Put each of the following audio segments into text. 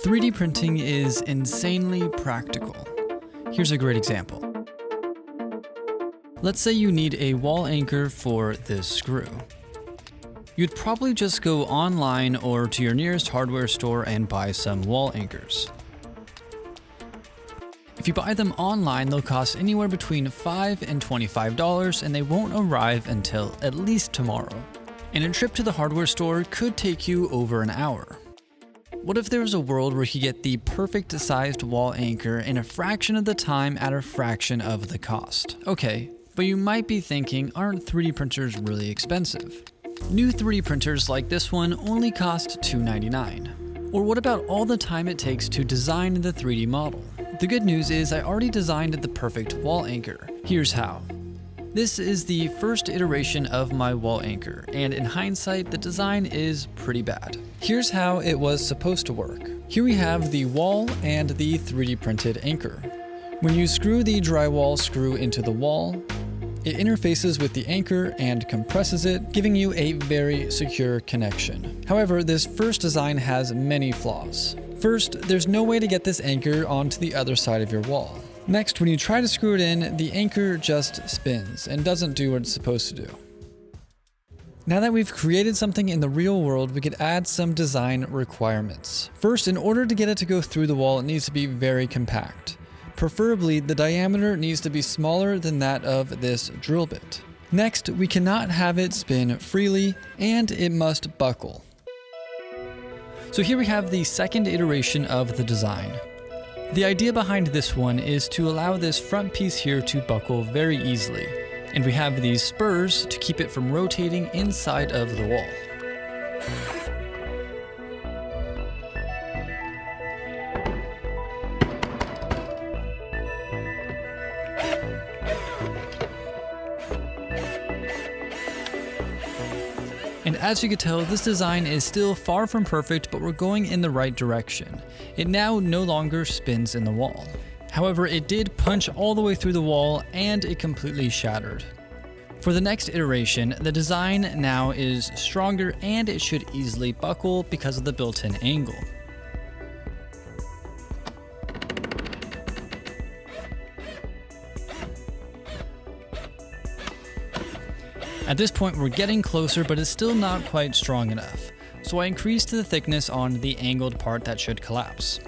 3D printing is insanely practical. Here's a great example. Let's say you need a wall anchor for this screw. You'd probably just go online or to your nearest hardware store and buy some wall anchors. If you buy them online, they'll cost anywhere between $5 and $25, and they won't arrive until at least tomorrow. And a trip to the hardware store could take you over an hour. What if there was a world where you could get the perfect sized wall anchor in a fraction of the time at a fraction of the cost? Okay, but you might be thinking, aren't 3D printers really expensive? New 3D printers like this one only cost $299. Or what about all the time it takes to design the 3D model? The good news is I already designed the perfect wall anchor. Here's how. This is the first iteration of my wall anchor, and in hindsight, the design is pretty bad. Here's how it was supposed to work. Here we have the wall and the 3D printed anchor. When you screw the drywall screw into the wall, it interfaces with the anchor and compresses it, giving you a very secure connection. However, this first design has many flaws. First, there's no way to get this anchor onto the other side of your wall. Next, when you try to screw it in, the anchor just spins and doesn't do what it's supposed to do. Now that we've created something in the real world, we could add some design requirements. First, in order to get it to go through the wall, it needs to be very compact. Preferably, the diameter needs to be smaller than that of this drill bit. Next, we cannot have it spin freely, and it must buckle. So here we have the second iteration of the design. The idea behind this one is to allow this front piece here to buckle very easily, and we have these spurs to keep it from rotating inside of the wall. And as you can tell, this design is still far from perfect, but we're going in the right direction. It now no longer spins in the wall. However, it did punch all the way through the wall and it completely shattered. For the next iteration, the design now is stronger and it should easily buckle because of the built-in angle. At this point, we're getting closer, but it's still not quite strong enough. So I increased the thickness on the angled part that should collapse.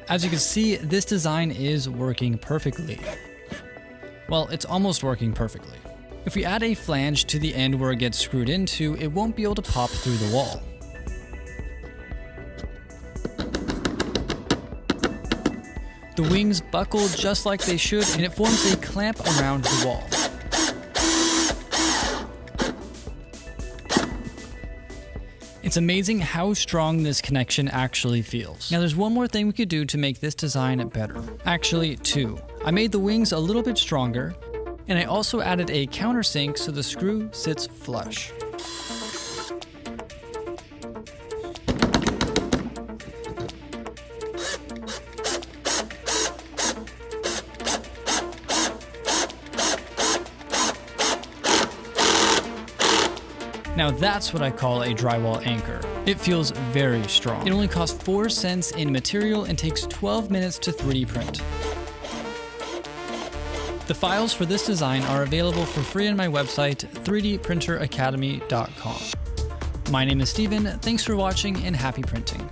As you can see, this design is working perfectly. Well, it's almost working perfectly. If we add a flange to the end where it gets screwed into, it won't be able to pop through the wall. The wings buckle just like they should, and it forms a clamp around the wall. It's amazing how strong this connection actually feels. Now there's one more thing we could do to make this design better. Actually, two. I made the wings a little bit stronger, and I also added a countersink so the screw sits flush. Now that's what I call a drywall anchor. It feels very strong. It only costs 4 cents in material and takes 12 minutes to 3D print. The files for this design are available for free on my website, 3dprinteracademy.com. My name is Steven, thanks for watching and happy printing.